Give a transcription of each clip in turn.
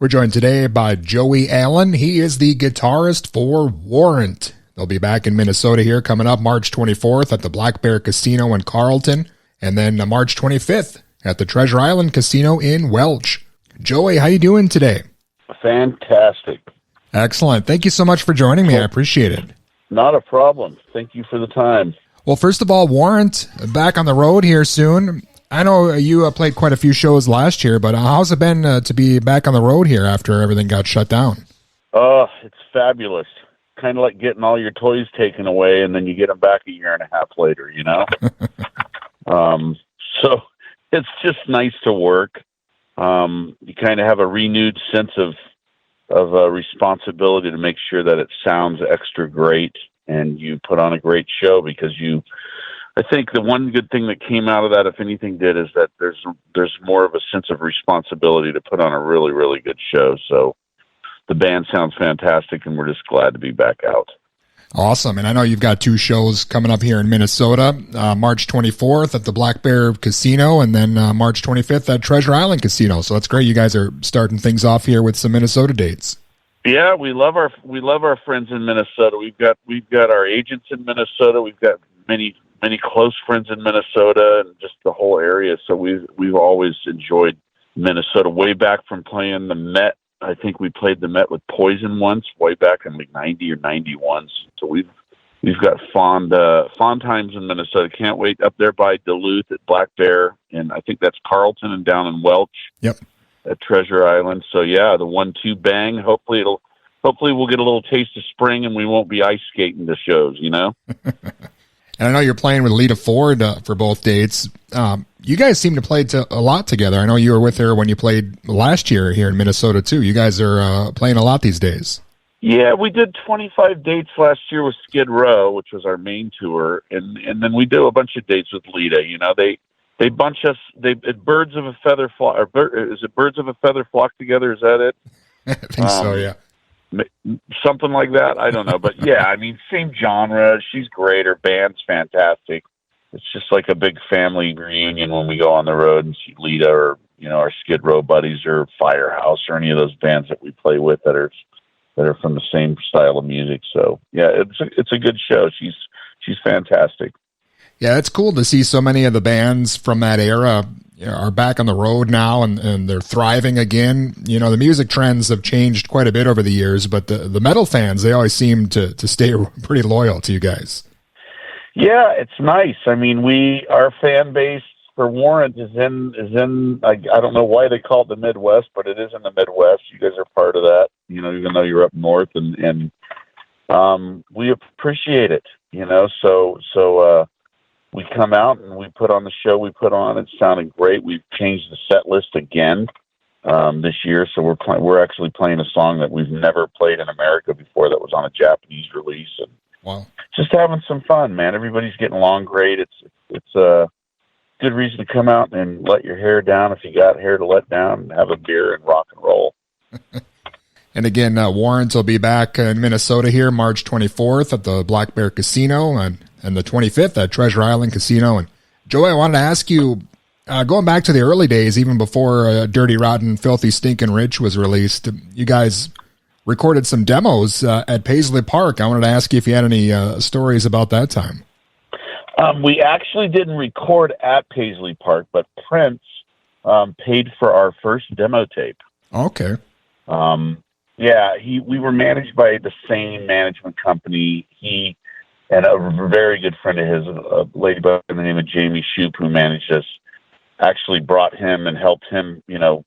We're joined today by Joey Allen. He is the guitarist for Warrant. They'll be back in Minnesota here coming up March 24th at the Black Bear Casino in Carlton, and then March 25th at the Treasure Island Casino in Welch. Joey, how you doing today? Fantastic. Excellent. Thank you so much for joining me. I appreciate it. Not a problem. Thank you for the time. Well, first of all, Warrant, back on the road here soon. I know you played quite a few shows last year, but how's it been to be back on the road here after everything got shut down? Oh, it's fabulous. Kind of like getting all your toys taken away, and then you get them back a year and a half later, you know? So it's just nice to work. You kind of have a renewed sense of responsibility to make sure that it sounds extra great and you put on a great show, because I think the one good thing that came out of that, if anything did, is that there's more of a sense of responsibility to put on a really, really good show. So the band sounds fantastic, and we're just glad to be back out. Awesome. And I know you've got two shows coming up here in Minnesota, March 24th at the Black Bear Casino, and then March 25th at Treasure Island Casino. So that's great. You guys are starting things off here with some Minnesota dates. Yeah, we love our friends in Minnesota. We've got our agents in Minnesota. We've got many close friends in Minnesota and just the whole area. So we've always enjoyed Minnesota, way back from playing the Met. I think we played the Met with Poison once, way back in like 90 or 91. So we've got fond times in Minnesota. Can't wait up there by Duluth at Black Bear, and I think that's Carlton, and down in Welch. Yep. At Treasure Island. So yeah, the 1-2 bang. Hopefully we'll get a little taste of spring, and we won't be ice skating to shows, you know? And I know you're playing with Lita Ford for both dates. You guys seem to play a lot together. I know you were with her when you played last year here in Minnesota, too. You guys are playing a lot these days. Yeah, we did 25 dates last year with Skid Row, which was our main tour. And then we do a bunch of dates with Lita. You know, they bunch us, birds of a feather flock. Is it birds of a feather flock together? Is that it? I think so, yeah. Something like that. I don't know. But yeah, I mean, same genre. She's great. Her band's fantastic. It's just like a big family reunion when we go on the road and see Lita, or, you know, our Skid Row buddies, or Firehouse, or any of those bands that we play with that are from the same style of music. So yeah, it's a good show. She's fantastic. Yeah, it's cool to see so many of the bands from that era are back on the road now, and they're thriving again. You know, the music trends have changed quite a bit over the years, but the metal fans, they always seem to stay pretty loyal to you guys. Yeah, it's nice. I mean, our fan base for Warrant is in I don't know why they call it the Midwest, but it is in the Midwest. You guys are part of that, you know, even though you're up north, and we appreciate it, you know, so we come out and we put on the show we put on. It sounded great. We've changed the set list again this year, so we're actually playing a song that we've never played in America before, that was on a Japanese release, and wow, just having some fun, man. Everybody's getting along great. It's a good reason to come out and let your hair down if you got hair to let down, and have a beer and rock and roll. And again, Warrant will be back in Minnesota here March 24th at the Black Bear Casino, and the 25th at Treasure Island Casino. And Joey, I wanted to ask you, going back to the early days, even before Dirty Rotten Filthy Stinkin' Rich was released, you guys recorded some demos at Paisley Park. I wanted to ask you if you had any stories about that time. We actually didn't record at Paisley Park, but Prince paid for our first demo tape. Okay. Yeah, we were managed by the same management company. He and a very good friend of his, a lady by the name of Jamie Shoup, who managed us, actually brought him and helped him, you know,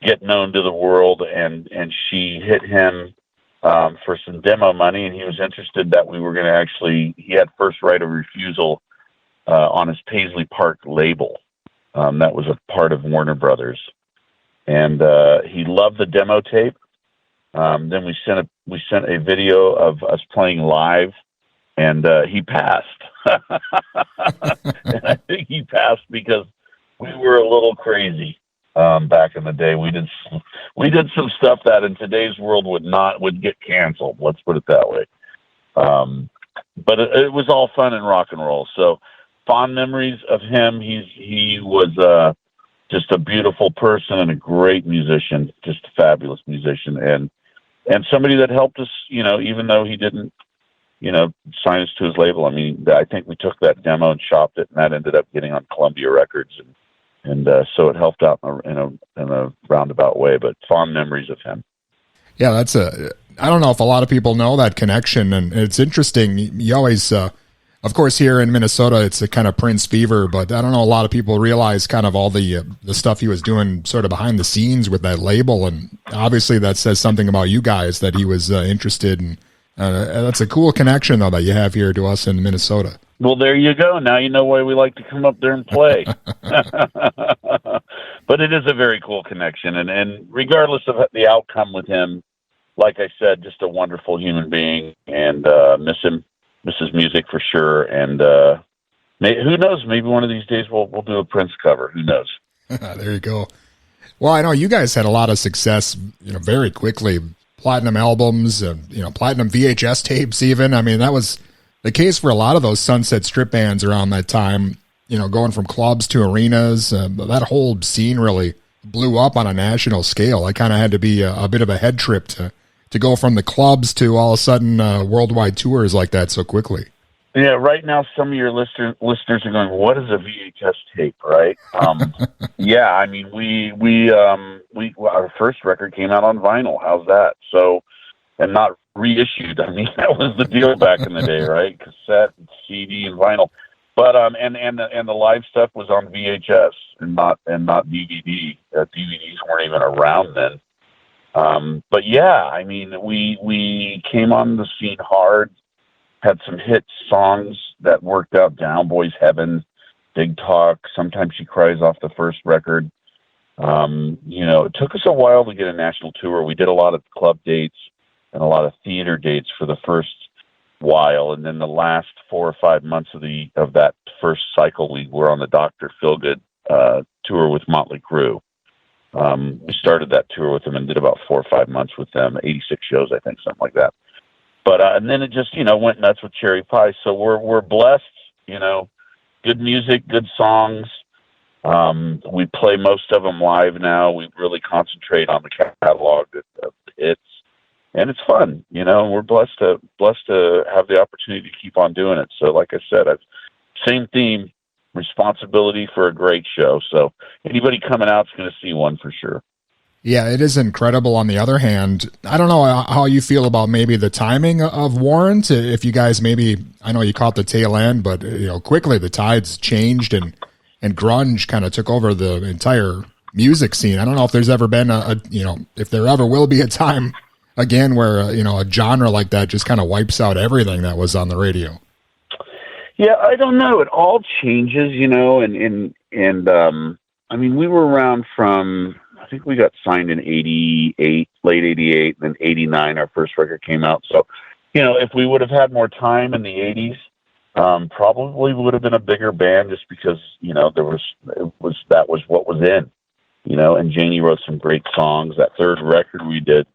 get known to the world. And she hit him for some demo money, and he was interested that we were going to he had first right of refusal on his Paisley Park label. That was a part of Warner Brothers. And he loved the demo tape. Then we sent a video of us playing live, and he passed. And I think he passed because we were a little crazy back in the day. We did some stuff that in today's world would get canceled. Let's put it that way. But it was all fun and rock and roll. So fond memories of him. He was just a beautiful person and a great musician, just a fabulous musician, and somebody that helped us, even though he didn't, sign us to his label. I mean, I think we took that demo and shopped it, and that ended up getting on Columbia Records, and so it helped out in a roundabout way. But fond memories of him. Yeah, I don't know if a lot of people know that connection, and it's interesting. You always, of course, here in Minnesota, it's a kind of Prince fever, but I don't know a lot of people realize kind of all the stuff he was doing sort of behind the scenes with that label, and obviously that says something about you guys that he was interested in. That's a cool connection, though, that you have here to us in Minnesota. Well, there you go. Now you know why we like to come up there and play. But it is a very cool connection, and regardless of the outcome with him, like I said, just a wonderful human being, and miss him, miss his music for sure. And who knows? Maybe one of these days we'll do a Prince cover. Who knows? There you go. Well, I know you guys had a lot of success, very quickly. Platinum albums, platinum VHS tapes even. I mean, that was the case for a lot of those Sunset Strip bands around that time, going from clubs to arenas. That whole scene really blew up on a national scale. It kind of had to be a bit of a head trip to go from the clubs to all of a sudden worldwide tours like that so quickly. Yeah, right now some of your listeners are going, "What is a VHS tape?" Right? Yeah, I mean, we our first record came out on vinyl. How's that? So, and not reissued. I mean, that was the deal back in the day, right? Cassette, CD, and vinyl. But and the live stuff was on VHS and not DVD. DVDs weren't even around then. But yeah, I mean, we came on the scene hard. Had some hit songs that worked out. Down Boys Heaven, Big Talk, Sometimes She Cries off the first record. It took us a while to get a national tour. We did a lot of club dates and a lot of theater dates for the first while, and then the last 4 or 5 months of that first cycle, we were on the Dr. Feelgood tour with Motley Crue. We started that tour with them and did about 4 or 5 months with them, 86 shows, I think, something like that. But and then it just went nuts with Cherry Pie. So we're blessed, good music, good songs. We play most of them live now. We really concentrate on the catalog of hits, and it's fun. We're blessed to have the opportunity to keep on doing it. So, like I said, same theme: responsibility for a great show. So anybody coming out is going to see one for sure. Yeah, it is incredible. On the other hand, I don't know how you feel about maybe the timing of Warrant. If you guys I know you caught the tail end, but quickly the tides changed and grunge kind of took over the entire music scene. I don't know if there's ever been if there ever will be a time again where a genre like that just kind of wipes out everything that was on the radio. Yeah, I don't know. It all changes, and I mean, we were around from. I think we got signed in 88, late 88, and then 89, our first record came out. So, if we would have had more time in the 80s, probably would have been a bigger band just because, that was what was in, and Janie wrote some great songs. That third record we did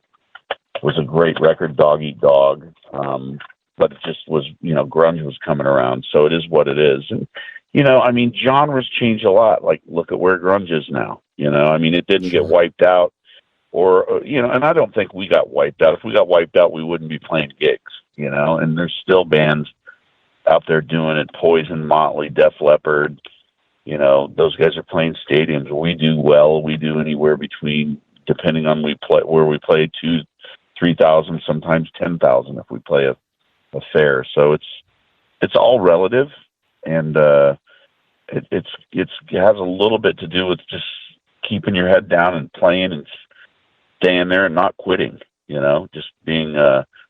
was a great record, Dog Eat Dog. But it just was, grunge was coming around. So it is what it is. And, I mean, genres change a lot. Like, look at where grunge is now. I mean, it didn't get wiped out or, and I don't think we got wiped out. If we got wiped out, we wouldn't be playing gigs, and there's still bands out there doing it. Poison, Motley, Def Leppard, those guys are playing stadiums. We do well. We do anywhere between, depending on where we play, 2,000, 3,000, sometimes 10,000 if we play a fair. So it's all relative, and it has a little bit to do with just keeping your head down and playing and staying there and not quitting, just being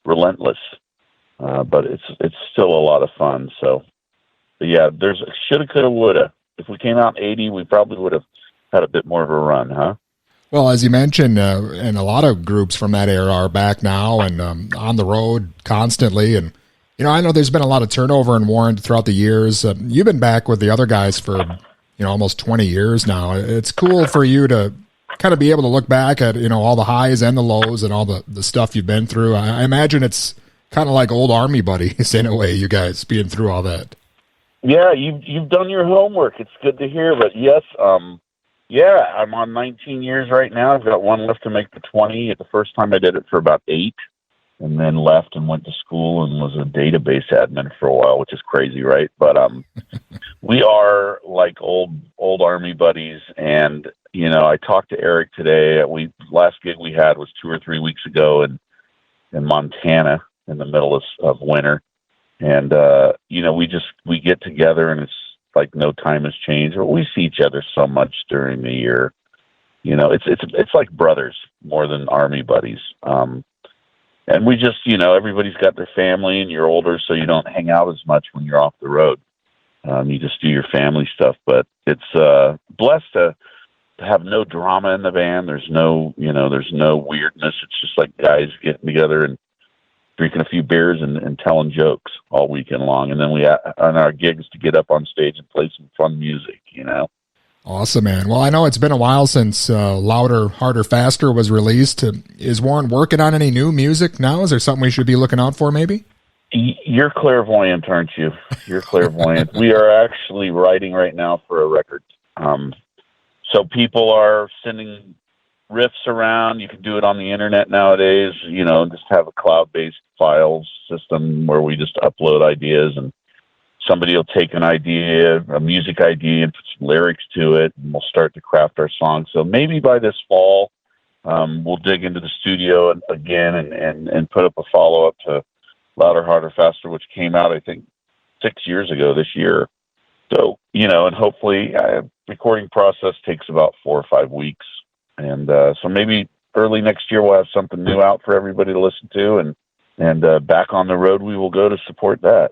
relentless. But it's still a lot of fun. So, but yeah, there's shoulda, coulda, woulda. If we came out in 80, we probably would have had a bit more of a run, huh? Well, as you mentioned, and a lot of groups from that era are back now and on the road constantly. And, I know there's been a lot of turnover in Warrant throughout the years. You've been back with the other guys for, almost 20 years now. It's cool for you to kind of be able to look back at, all the highs and the lows and all the stuff you've been through. I imagine it's kind of like old Army buddies in a way, you guys being through all that. Yeah, you've done your homework. It's good to hear. But yes, Yeah, I'm on 19 years right now. I've got one left to make the 20. The first time I did it for about 8, and then left and went to school and was a database admin for a while, which is crazy, right? But we are like old Army buddies, and I talked to Eric today. Last gig we had was 2 or 3 weeks ago in Montana in the middle of winter, and we get together, and it's like no time has changed. We see each other so much during the year. It's like brothers more than Army buddies. And we just, everybody's got their family, and you're older, so you don't hang out as much when you're off the road. You just do your family stuff. But it's blessed to have no drama in the band. There's no weirdness. It's just like guys getting together and drinking a few beers and telling jokes all weekend long. And then we, on our gigs, to get up on stage and play some fun music, Awesome, man. Well, I know it's been a while since Louder, Harder, Faster was released. Is Warrant working on any new music now? Is there something we should be looking out for, maybe? You're clairvoyant, aren't you? You're clairvoyant. We are actually writing right now for a record. So people are sending riffs around. You can do it on the internet nowadays, just have a cloud-based files system where we just upload ideas, and somebody will take an idea, a music idea, and put some lyrics to it, and we'll start to craft our song. So maybe by this fall, we'll dig into the studio again and put up a follow-up to Louder, Harder, Faster, which came out, I think, 6 years ago this year. So, and hopefully recording process takes about 4 or 5 weeks. And so maybe early next year we'll have something new out for everybody to listen to, and back on the road we will go to support that.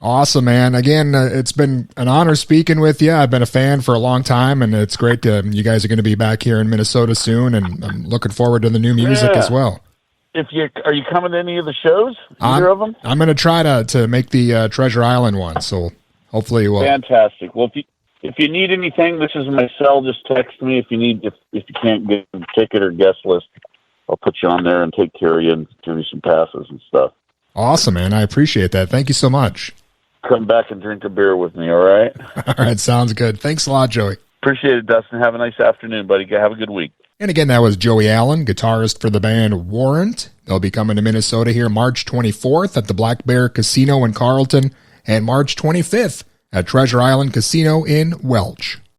Awesome, man. Again, it's been an honor speaking with you. I've been a fan for a long time, and it's great you guys are going to be back here in Minnesota soon, and I'm looking forward to the new music as well. Are you coming to any of the shows? Either of them? I'm going to try to make the Treasure Island one, so hopefully we'll. Fantastic. Well, if you need anything, this is my cell. Just text me if you can't get a ticket or guest list. I'll put you on there and take care of you and give you some passes and stuff. Awesome, man. I appreciate that. Thank you so much. Come back and drink a beer with me, all right? All right, sounds good. Thanks a lot, Joey. Appreciate it, Dustin. Have a nice afternoon, buddy. Have a good week. And again, that was Joey Allen, guitarist for the band Warrant. They'll be coming to Minnesota here March 24th at the Black Bear Casino in Carlton, and March 25th at Treasure Island Casino in Welch.